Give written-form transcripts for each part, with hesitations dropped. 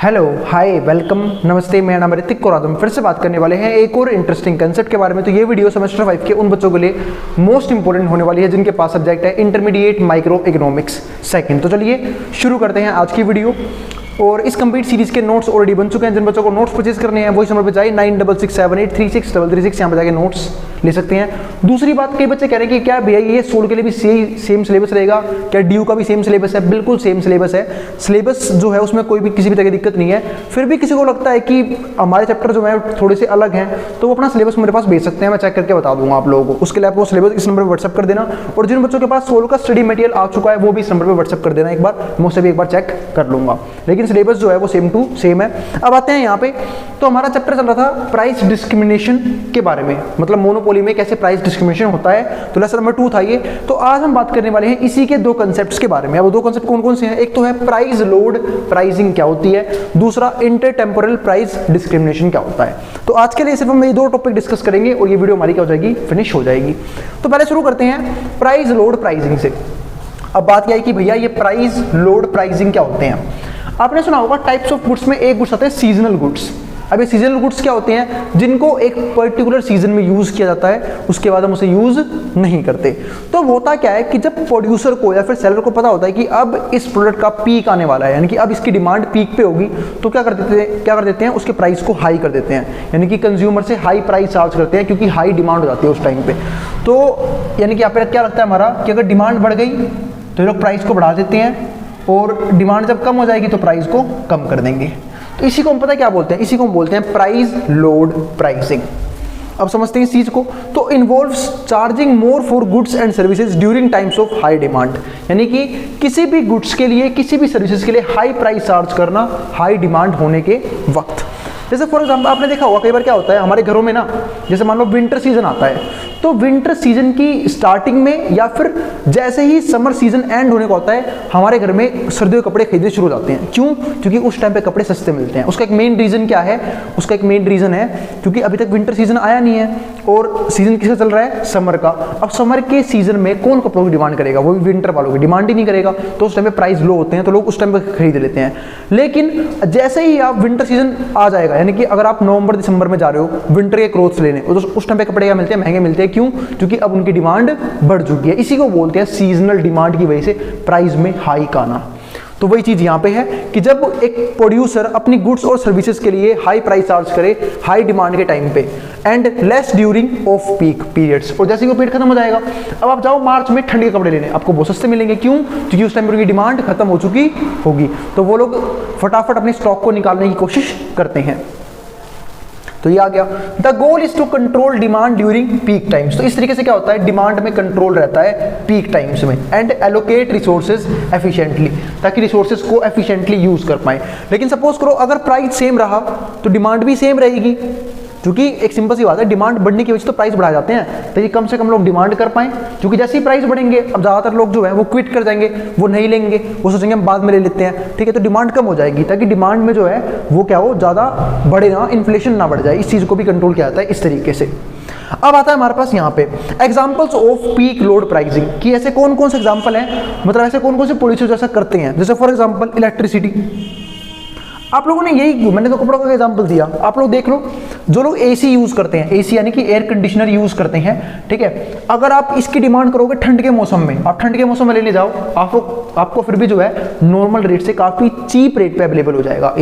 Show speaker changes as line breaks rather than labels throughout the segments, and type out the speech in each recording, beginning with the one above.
Hello hi welcome नमस्ते, मेरा नाम ऋतिक और आज हम फिर से बात करने वाले हैं एक और इंटरेस्टिंग कंसेप्ट के बारे में। तो ये वीडियो सेमेस्टर 5 के उन बच्चों के लिए मोस्ट इंपोर्टेंट होने वाली है जिनके पास सब्जेक्ट है इंटरमीडिएट माइक्रो इकोनॉमिक्स सेकंड। तो चलिए शुरू करते हैं आज की वीडियो। और इस कंप्लीट सीरीज के नोट्स ऑलरेडी बन चुके हैं। जिन बच्चों को नोट्स परचेज करने हैं वो इस नंबर पे जाइए 9667836336 यहाँ पे जाके नोट्स ले सकते हैं। दूसरी बात, कई बच्चे कह रहे हैं कि क्या भैया ये सोल के लिए भी सेम सिलेबस रहेगा, क्या ड्यू का भी सेम सिलेबस है? बिल्कुल सेम सिलेबस है। सिलेबस जो है उसमें कोई भी किसी भी तरह की दिक्कत नहीं है। फिर भी किसी को लगता है कि हमारे चैप्टर जो है थोड़े से अलग हैं तो वो अपना सिलेबस मेरे पास भेज सकते हैं, मैं चेक करके बता दूंगा आप लोगों को। उसके लिए आप वो सिलेबस इस नंबर पर व्हाट्सअप कर देना। और जिन बच्चों के पास सोल का स्टडी मटेरियल आ चुका है वो भी इस नंबर पर व्हाट्सअप कर देना, एक बार मैं उसे भी एक बार चेक कर लूंगा। लेकिन सिलेबस जो है वो सेम टू सेम है। अब आते हैं यहाँ पे, तो हमारा चैप्टर चल रहा था प्राइस डिस्क्रिमिनेशन के बारे में, मतलब मोनोपोली में कैसे प्राइस डिस्क्रिमिनेशन होता है। तो लेसन नंबर 2 था ये। तो आज हम बात करने वाले हैं इसी के दो कंसेप्ट्स के बारे में। अब दो कंसेप्ट कौन कौन से हैं? एक तो है प्राइस लोड प्राइसिंग क्या होती है, दूसरा इंटरटेम्पोरल प्राइस डिस्क्रिमिनेशन क्या होता है। तो आज के लिए सिर्फ हम ये दो टॉपिक डिस्कस करेंगे और ये वीडियो हमारी क्या हो जाएगी, फिनिश हो जाएगी। तो पहले शुरू करते हैं प्राइस लोड प्राइसिंग से। अब बात यह है कि भैया ये प्राइस लोड प्राइसिंग क्या होते हैं। आपने सुना होगा टाइप्स ऑफ गुड्स में एक गुड्स आते हैं सीजनल गुड्स। अब ये सीजनल गुड्स क्या होते हैं? जिनको एक पर्टिकुलर सीजन में यूज किया जाता है, उसके बाद हम उसे यूज नहीं करते। तो होता क्या है कि जब प्रोड्यूसर को या फिर सेलर को पता होता है कि अब इस प्रोडक्ट का पीक आने वाला है, यानी कि अब इसकी डिमांड पीक पे होगी, तो क्या कर देते हैं उसके प्राइस को हाई कर देते हैं, यानी कि कंज्यूमर से हाई प्राइस चार्ज करते हैं क्योंकि हाई डिमांड हो जाती है उस टाइम पे। तो यानी कि यहाँ पे क्या लगता है हमारा कि अगर डिमांड बढ़ गई तो ये लोग प्राइस को बढ़ा देते हैं और डिमांड जब कम हो जाएगी तो प्राइस को कम कर देंगे। तो इसी को हम पता क्या बोलते हैं? इसी को हम बोलते हैं प्राइस लोड प्राइसिंग। अब समझते हैं इस चीज को। तो involves charging more for goods and services during times of high demand, यानी कि किसी भी गुड्स के लिए, किसी भी सर्विसेज के लिए हाई प्राइस चार्ज करना हाई डिमांड होने के वक्त। जैसे फॉर एग्जाम्पल आपने देखा होगा कई बार क्या होता है हमारे घरों में ना, जैसे मान लो विंटर सीजन आता है, तो विंटर सीजन की स्टार्टिंग में या फिर जैसे ही समर सीजन एंड होने को होता है हमारे घर में सर्दियों के कपड़े खरीदने शुरू हो जाते हैं। क्यों? क्योंकि उस टाइम पे कपड़े सस्ते मिलते हैं। उसका एक मेन रीजन क्या है? उसका एक मेन रीजन है क्योंकि अभी तक विंटर सीजन आया नहीं है और सीजन किसका चल रहा है? समर का। अब समर के सीजन में कौन कपड़ों की डिमांड करेगा? वो भी विंटर वालों की डिमांड ही नहीं करेगा, तो उस टाइम पे प्राइस लो होते हैं, तो लोग उस टाइम पे खरीद लेते हैं। लेकिन जैसे ही आप विंटर सीजन आ जाएगा, यानी कि अगर आप नवंबर दिसंबर में जा रहे हो विंटर के क्लोथ्स लेने, तो उस टाइम पे कपड़े क्या मिलते हैं? महंगे मिलते हैं। क्यों? क्योंकि अब उनकी डिमांड बढ़ चुकी है। इसी को बोलते हैं सीजनल डिमांड की वजह से प्राइस में हाइक आना। तो वही चीज यहां पे है कि जब एक प्रोड्यूसर अपनी गुड्स और सर्विसेज के लिए हाई प्राइस चार्ज करे हाई डिमांड के टाइम पे and less during off peak periods, और जैसे ही वो पीरियड खत्म हो जाएगा, अब आप जाओ मार्च में ठंड के कपड़े लेने, आपको बहुत सस्ते मिलेंगे। क्यों? क्योंकि उस टाइम पर उनकी डिमांड खत्म हो चुकी होगी, तो वो लोग फटाफट अपने स्टॉक को निकालने की कोशिश करते हैं। तो ये आ गया। The goal is to control demand during peak times. तो इस तरीके से क्या होता है, डिमांड में कंट्रोल रहता है पीक टाइम्स में, एंड एलोकेट रिसोर्सेज एफिशिएंटली, ताकि रिसोर्सेज को एफिशिएंटली यूज कर पाए। लेकिन सपोज करो अगर प्राइस सेम रहा तो डिमांड भी सेम रहेगी, क्योंकि एक सिंपल सी बात है, डिमांड बढ़ने की वजह से तो प्राइस बढ़ा जाते हैं, तो ये कम से कम लोग डिमांड कर पाएं। क्योंकि जैसे ही प्राइस बढ़ेंगे अब ज़्यादातर लोग जो है वो क्विट कर जाएंगे, वो नहीं लेंगे, वो सोचेंगे हम बाद में ले लेते हैं, ठीक है। तो डिमांड कम हो जाएगी ताकि डिमांड में जो है वो क्या हो, ज़्यादा बढ़े ना, इन्फ्लेशन ना बढ़ जाए। इस चीज़ को भी कंट्रोल किया जाता है इस तरीके से। अब आता है हमारे पास यहाँ पे examples off peak load pricing, कि ऐसे कौन कौन से एग्जांपल हैं, मतलब ऐसे कौन कौन से प्रोड्यूसर ऐसा करते हैं। जैसे फॉर एग्जांपल इलेक्ट्रिसिटी, आप लोगों ने यही, मैंने तो कपड़ों का एग्जांपल दिया, आप लोग देख लो, जो लोग एसी यूज करते हैं, एसी यानी कि एयर कंडीशनर यूज करते हैं, ठीक है, अगर आप इसकी डिमांड करोगे ठंड के मौसम में, आप ठंड के मौसम में लेने जाओ, आपको फिर भी जो है नॉर्मल रेट से काफी चीप रेट पे अवेलेबल हो जाएगा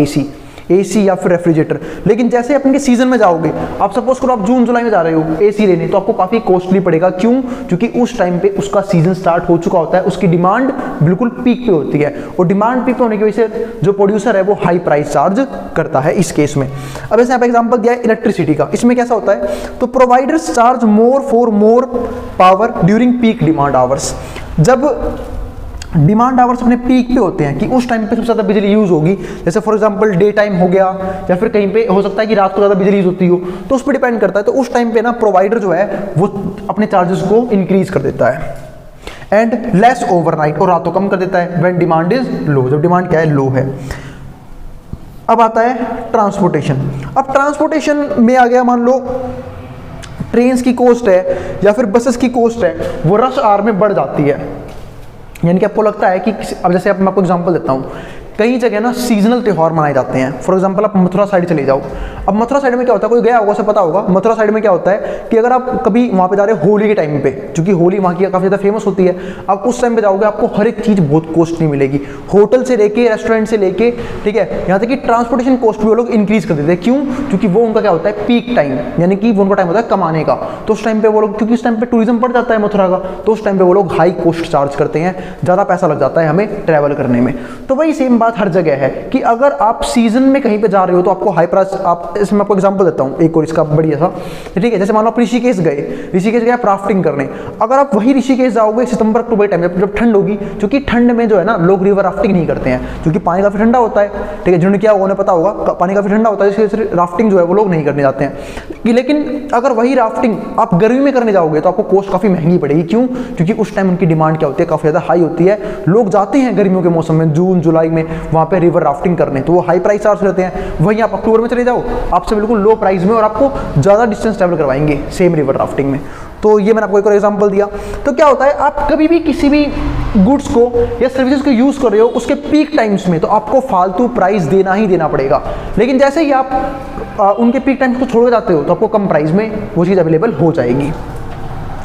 एसी या फिर रेफ्रिजरेटर। लेकिन जैसे अपन के सीजन में जाओगे, आप सपोज करो आप जून जुलाई में जा रहे हो एसी लेने, तो आपको काफी कॉस्टली पड़ेगा। क्यों? क्योंकि उस टाइम पे उसका सीजन स्टार्ट हो चुका होता है, उसकी डिमांड बिल्कुल पीक पे होती है, और डिमांड पीक पे होने की वजह से जो प्रोड्यूसर है वो हाई प्राइस चार्ज करता है इस केस में। अब ऐसे यहाँ पे एग्जांपल दिया है इलेक्ट्रिसिटी का, इसमें कैसा होता है, तो providers charge more for more power during peak demand hours. जब डिमांड आवर्स अपने पीक पे होते हैं कि उस टाइम पे सबसे ज़्यादा बिजली यूज़ होगी, जैसे फॉर एग्जांपल डे टाइम हो गया, या फिर कहीं पे हो सकता है कि रात को ज़्यादा बिजली यूज़ होती हो, तो उस पर डिपेंड करता है। तो उस टाइम पे ना प्रोवाइडर जो है वो अपने चार्जेस को इंक्रीज कर देता है, एंड लेस ओवरनाइट, और रातों कम कर देता है व्हेन डिमांड इज लो, जब डिमांड क्या है, लो है। अब आता है ट्रांसपोर्टेशन। अब ट्रांसपोर्टेशन में आ गया, मान लो ट्रेन की कॉस्ट है या फिर बसेस की कॉस्ट है, वो रश आवर में बढ़ जाती है, यानी कि आपको लगता है कि अब जैसे मैं आपको एग्जांपल देता हूँ कई जगह ना सीजनल त्यौहार मनाए जाते हैं। फॉर एग्जांपल आप मथुरा साइड चले जाओ, अब मथुरा साइड में क्या होता है, कोई गया होगा उसे पता होगा, मथुरा साइड में क्या होता है कि अगर आप कभी वहाँ पे जा रहे हो होली के टाइम पे, क्योंकि होली वहाँ की काफ़ी ज़्यादा फेमस होती है, आप उस टाइम पे जाओगे आपको हर एक चीज़ बहुत कॉस्टली मिलेगी, होटल से लेके रेस्टोरेंट से लेके, ठीक है, यहाँ तक कि ट्रांसपोर्टेशन कॉस्ट भी वो लोग इंक्रीज कर देते हैं। क्यों? क्योंकि वो उनका क्या होता है पीक टाइम, यानी कि वो उनका टाइम होता है कमाने का। तो उस टाइम पे वो लोग, क्योंकि उस टाइम पे टूरिज्म बढ़ जाता है मथुरा का, तो उस टाइम पे वो लोग हाई कॉस्ट चार्ज करते हैं, ज़्यादा पैसा लग जाता है हमें ट्रैवल करने में। तो वही सेम बात हर जगह है कि अगर आप सीजन में कहीं पे जा रहे हो तो आपको हाई प्राइस, आप इसमें आपको एग्जांपल देता हूँ एक और इसका बढ़िया सा, ठीक है। जैसे मान लो आप ऋषिकेश गए आप राफ्टिंग करने, अगर आप वही ऋषिकेश जाओगे सितंबर अक्टूबर टाइम जब ठंड होगी, क्योंकि ठंड में जो है ना लोग रिवर राफ्टिंग नहीं करते हैं, क्योंकि पानी काफी ठंडा होता है, ठीक है, जिन्होंने किया उन्हें पता होगा पानी काफी ठंडा होता है, इसलिए राफ्टिंग जो है वो लोग नहीं करने जाते हैं। लेकिन अगर वही राफ्टिंग आप गर्मी में करने जाओगे तो आपको कॉस्ट काफी महंगी पड़ेगी। क्यों? क्योंकि उस टाइम उनकी डिमांड क्या होती है, काफी ज्यादा हाई होती है, लोग जाते हैं गर्मियों के मौसम में, जून जुलाई में वहां पे रिवर राफ्टिंग करने, तो वो हाई प्राइस चार्ज करते हैं। वहीं आप अक्टूबर में चले जाओ, आपसे बिल्कुल लो प्राइस में और आपको ज्यादा डिस्टेंस ट्रैवल करवाएंगे सेम रिवर राफ्टिंग में। तो ये मैंने आपको एक और एग्जांपल दिया। तो क्या होता है, आप कभी भी किसी भी गुड्स को या सर्विसेज को यूज कर रहे हो उसके पीक टाइम्स में, तो आपको फालतू प्राइस देना ही देना पड़ेगा। लेकिन जैसे ही आप उनके पीक टाइम्स को छोड़ के जाते हो तो आपको कम प्राइस में वो चीज़ अवेलेबल हो जाएगी।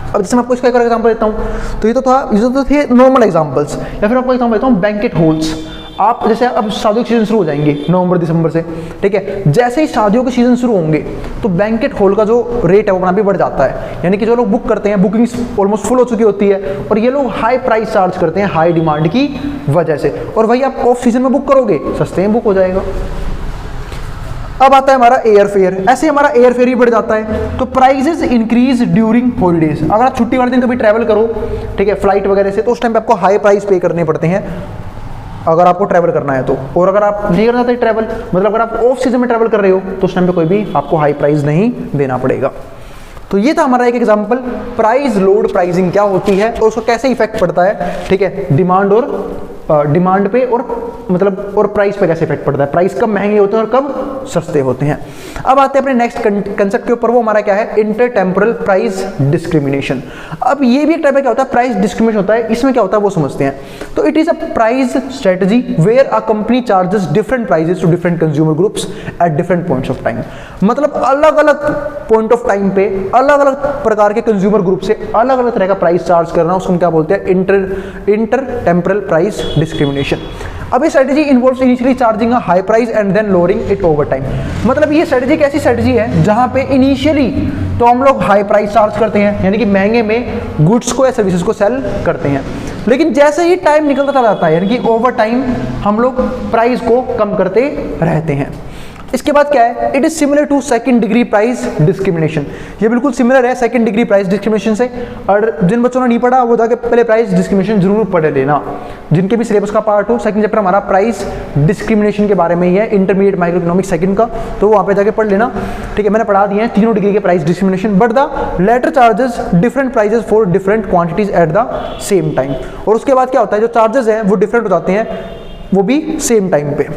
अब जैसे मैं आपको इसका एक और एग्जांपल देता हूँ, तो ये तो थे नॉर्मल एग्जांपल्स, या फिर आपको एग्जांपल देता हूँ बैंकेट हॉल्स। आप जैसे अब शादियों के सीजन शुरू हो जाएंगे नवंबर दिसंबर से, ठीक है, जैसे ही शादियों के सीजन शुरू होंगे तो बैंकेट हॉल का जो रेट है वो अपना भी बढ़ जाता है, यानी कि जो लोग बुक करते हैं, बुकिंग्स ऑलमोस्ट फुल हो चुकी होती है और ये लोग हाई प्राइस चार्ज करते हैं हाई डिमांड की वजह से, और वही आप ऑफ सीजन में बुक करोगे सस्ते में बुक हो जाएगा। अब आता है हमारा एयर फेयर। ऐसे हमारा एयर फेयर ही बढ़ जाता है। तो प्राइजेस इंक्रीज ड्यूरिंग हॉलीडेज। अगर आप छुट्टी वाले दिन कभी ट्रैवल करो, ठीक है, फ्लाइट वगैरह से, तो उस टाइम पे आपको हाई प्राइस पे करने पड़ते हैं अगर आपको ट्रैवल करना है तो। और अगर आप नहीं करना चाहते ट्रैवल, मतलब अगर आप ऑफ सीजन में ट्रैवल कर रहे हो तो उस टाइम पे कोई भी आपको हाई प्राइस नहीं देना पड़ेगा। तो ये था हमारा एक एग्जांपल, प्राइस लोड प्राइसिंग क्या होती है और उसको कैसे इफेक्ट पड़ता है, ठीक है, डिमांड पे और मतलब और प्राइस पे कैसे इफेक्ट पड़ता है, प्राइस कब महंगे होते हैं और कब सस्ते होते हैं। अब आते हैं अपने नेक्स्ट कंसेप्ट के ऊपर, वो हमारा क्या है, इंटरटेम्पोरल प्राइस डिस्क्रिमिनेशन। अब ये भी एक टाइप का क्या होता है, प्राइस डिस्क्रिमिनेशन होता है। इसमें क्या होता है वो समझते हैं। तो it is a price strategy where a company charges different prices to different consumer groups at different points of time. मतलब अलग अलग पॉइंट ऑफ टाइम पे अलग अलग प्रकार के कंज्यूमर ग्रुप से अलग अलग तरह का प्राइस चार्ज करना, उसको क्या बोलते हैं, इंटरटेम्पोरल प्राइस डिस्क्रिमिनेशन। अब ये strategy involves initially charging a high price and then lowering it over time. मतलब ये स्ट्रेटजी एक ऐसी स्ट्रेटजी है जहां पे इनिशियली तो हम लोग हाई प्राइस चार्ज करते हैं, यानी कि महंगे में गुड्स को या सर्विसेज को सेल करते हैं, लेकिन जैसे ही टाइम निकलता चला जाता है, यानी कि ओवर टाइम हम लोग प्राइस को कम करते रहते हैं। इसके बाद क्या है, it is similar to second degree price discrimination. ये बिल्कुल सिमिलर है सेकंड डिग्री प्राइस डिस्क्रिमिनेशन से। और जिन बच्चों ने नहीं पढ़ा वो जाके पहले प्राइस डिस्क्रिमिनेशन जरूर पढ़ लेना, जिनके भी सिलेबस का पार्ट हो। सेकंड चैप्टर हमारा प्राइस डिस्क्रिमिनेशन के बारे में ही है, इंटरमीडिएट माइक्रो इकोनॉमिक्स सेकंड का, तो वहाँ पे जाके पढ़ लेना, ठीक है। मैंने पढ़ा दिए हैं तीनों डिग्री के price discrimination, but the latter charges different prices for different quantities at the same time. और उसके बाद क्या होता है, जो चार्जेस हैं वो डिफरेंट हो जाते हैं, वो भी सेम टाइम पे,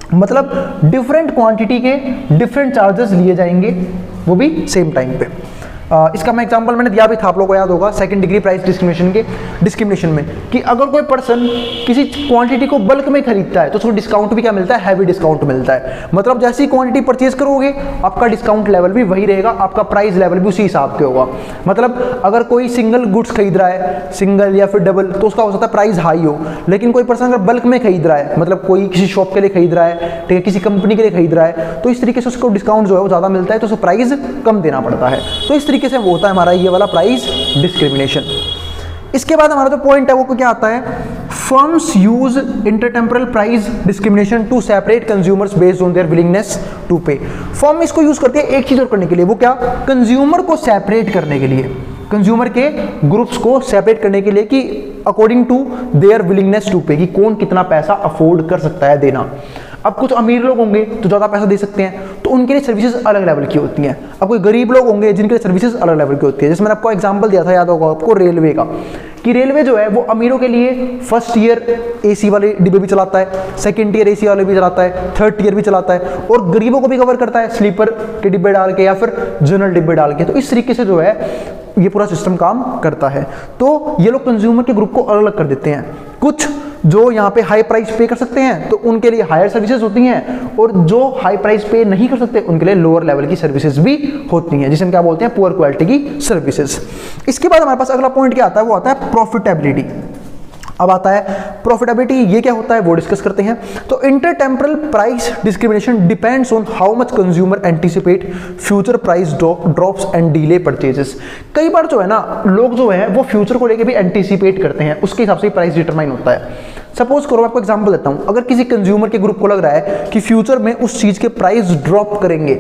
मतलब डिफरेंट क्वांटिटी के डिफरेंट चार्जेस लिए जाएंगे, वो भी सेम टाइम पे। इसका मैं एग्जांपल मैंने दिया भी था, आप लोगों को याद होगा, सेकंड डिग्री प्राइस डिस्क्रिमिनेशन में, कि अगर कोई पर्सन किसी क्वांटिटी को बल्क में खरीदता है तो उसको डिस्काउंट भी क्या मिलता है, हैवी डिस्काउंट मिलता है। मतलब जैसी क्वांटिटी परचेज करोगे आपका डिस्काउंट लेवल भी वही रहेगा, आपका प्राइस लेवल भी उसी हिसाब के होगा। मतलब अगर कोई सिंगल गुड्स खरीद रहा है, सिंगल या फिर डबल, तो उसका हो सकता है प्राइस हाई हो, लेकिन कोई पर्सन अगर बल्क में खरीद रहा है, मतलब कोई किसी शॉप के लिए खरीद रहा है, ठीक है, किसी कंपनी के लिए खरीद रहा है, तो इस तरीके से उसको डिस्काउंट जो है वो ज़्यादा मिलता है, तो उसको प्राइस कम देना पड़ता है। तो इस तरीके से वो होता है हमारा ये वाला प्राइस डिस्क्रिमिनेशन। इसके बाद हमारा जो पॉइंट है वो क्या आता है, firms use intertemporal price discrimination to separate consumers based on their willingness to pay. Firm इसको यूज करती है एक चीज और करने के लिए, वो क्या, कंज्यूमर को सेपरेट करने के लिए, कंज्यूमर के ग्रुप्स को सेपरेट करने के लिए, कि according to their willingness to pay, कि कौन कितना पैसा अफोर्ड कर सकता है देना। अब कुछ अमीर लोग होंगे तो ज़्यादा पैसा दे सकते हैं, तो उनके लिए सर्विसेज अलग लेवल की होती हैं। अब कोई गरीब लोग होंगे जिनके लिए सर्विसेज अलग लेवल की होती है। जैसे मैंने आपको एग्जांपल दिया था, याद होगा आपको, रेलवे का, कि रेलवे जो है वो अमीरों के लिए फर्स्ट ईयर एसी वाले डिब्बे भी चलाता है, सेकंड ईयर एसी वाले भी चलाता है, थर्ड ईयर भी चलाता है, और गरीबों को भी कवर करता है स्लीपर के डिब्बे डाल के या फिर जनरल डिब्बे डाल के। तो इस तरीके से जो है ये पूरा सिस्टम काम करता है। तो ये लोग कंज्यूमर के ग्रुप को अलग अलग कर देते हैं। कुछ जो यहाँ पे हाई प्राइस पे कर सकते हैं तो उनके लिए हायर सर्विसेज होती हैं, और जो हाई प्राइस पे नहीं कर सकते उनके लिए लोअर लेवल की सर्विसेज भी होती हैं, जिसे हम क्या बोलते हैं, पुअर क्वालिटी की सर्विसेज। इसके बाद हमारे पास अगला पॉइंट क्या आता है, वो आता है प्रॉफिटेबिलिटी। अब आता है प्रॉफिटेबिलिटी, ये क्या होता है वो डिस्कस करते हैं। तो intertemporal price discrimination depends on how much consumer anticipate future price drops and delay purchases. कई बार जो है ना, लोग जो है वो फ्यूचर को लेके भी एंटिसिपेट करते हैं, उसके हिसाब से प्राइस डिटरमाइन होता है। सपोज करो, आपको एग्जांपल देता हूं, अगर किसी कंज्यूमर के ग्रुप को लग रहा है कि फ्यूचर में उस चीज के प्राइस ड्रॉप करेंगे,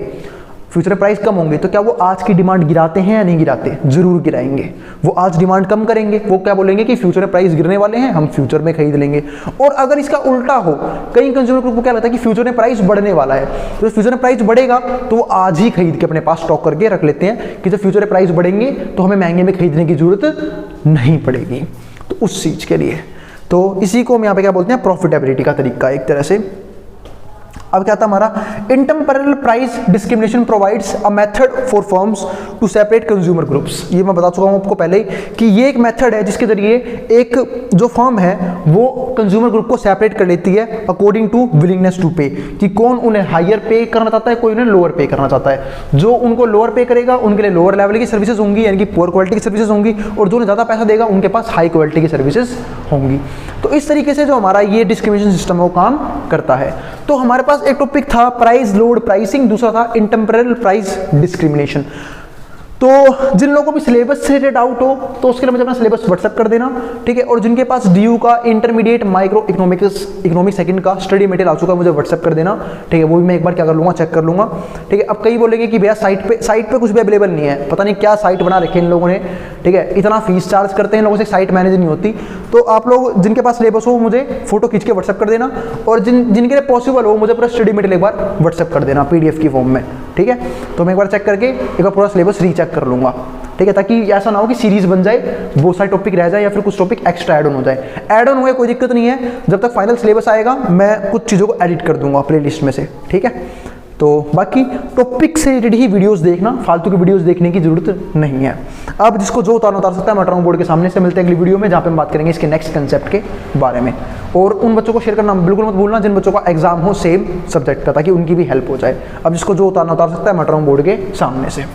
फ्यूचर प्राइस कम होंगे, तो क्या वो आज की डिमांड गिराते हैं या नहीं गिराते? जरूर गिराएंगे। वो आज डिमांड कम करेंगे, वो क्या बोलेंगे कि फ्यूचर में प्राइस गिरने वाले हैं, हम फ्यूचर में खरीद लेंगे। और अगर इसका उल्टा हो, कई कंज्यूमर ग्रुप को क्या लगता है कि फ्यूचर में प्राइस बढ़ने वाला है, तो फ्यूचर में प्राइस बढ़ेगा तो वो आज ही खरीद के अपने पास स्टॉक करके रख लेते हैं कि जब फ्यूचर में प्राइस बढ़ेंगे तो हमें महंगे में खरीदने की जरूरत नहीं पड़ेगी, तो उस चीज के लिए। तो इसी को हम यहाँ पे क्या बोलते हैं, प्रॉफिटेबिलिटी का तरीका एक तरह से। अब क्या था हमारा, intertemporal price discrimination provides a method for firms to separate consumer groups. ये मैं बता चुका हूं आपको पहले ही कि ये एक मेथड है जिसके जरिए एक जो फर्म है वो कंज्यूमर ग्रुप को सेपरेट कर लेती है according to willingness to pay, कि कौन उन्हें हायर पे करना चाहता है, कोई उन्हें लोअर पे करना चाहता है। जो उनको लोअर पे करेगा उनके लिए लोअर लेवल की सर्विसेज होंगी, यानी कि पुअर क्वालिटी की सर्विसेज होंगी, और जो उन्हें ज़्यादा पैसा देगा उनके पास हाई क्वालिटी की सर्विसेज होंगी। तो इस तरीके से जो हमारा ये डिस्क्रिमिनेशन सिस्टम है वो काम करता है। तो हमारे पास एक टॉपिक था प्राइस लोड प्राइसिंग, दूसरा था इंटेम्परल प्राइस डिस्क्रिमिनेशन। तो जिन लोगों को भी सिलेबस से रिलेटेड आउट हो तो उसके लिए मुझे अपना सिलेबस व्हाट्सएप कर देना, ठीक है। और जिनके पास डीयू का इंटरमीडिएट माइक्रो इकोनॉमिक सेकंड का स्टडी मटेरियल आ चुका है, मुझे व्हाट्सएप कर देना, ठीक है। वो भी मैं एक बार क्या कर लूँगा, चेक कर लूँगा, ठीक है। अब कई बोलेंगे कि भैया साइट पे कुछ भी अवेलेबल नहीं है, पता नहीं क्या साइट बना रखे इन लोगों ने, ठीक है। इतना फीस चार्ज करते हैं लोगों से, साइट मैनेज नहीं होती। तो आप लोग जिनके पास सिलेबस हो मुझे फोटो खींच के व्हाट्सएप कर देना, और जिनके लिए पॉसिबल हो मुझे पूरा स्टडी मटेरियल एक बार व्हाट्सएप कर देना PDF की फॉर्म में, ठीक है। तो मैं एक बार चेक करके एक बार पूरा सिलेबस रीचेक कर लूँगा, ठीक है, ताकि ऐसा ना हो कि सीरीज बन जाए, बहुत सारे टॉपिक रह जाए या फिर कुछ टॉपिक एक्स्ट्रा ऐड ऑन हो जाए। ऐड ऑन हुए कोई दिक्कत नहीं है, जब तक फाइनल सिलेबस आएगा मैं कुछ चीज़ों को एडिट कर दूंगा प्लेलिस्ट में से, ठीक है। तो बाकी टॉपिक से रिलेटेड ही वीडियोस देखना, फालतू की वीडियोस देखने की जरूरत नहीं है। अब जिसको जो उतार सकता है, मैं ड्राइंग बोर्ड के सामने से मिलते हैं अगली वीडियो में, जहाँ पे हम बात करेंगे इसके नेक्स्ट कंसेप्ट के बारे में। और उन बच्चों को शेयर करना बिल्कुल मत भूलना जिन बच्चों का एग्जाम हो सेम सब्जेक्ट का, ताकि उनकी भी हेल्प हो जाए। अब जिसको जो उतार सकता है, मैं ड्राइंग बोर्ड के सामने से।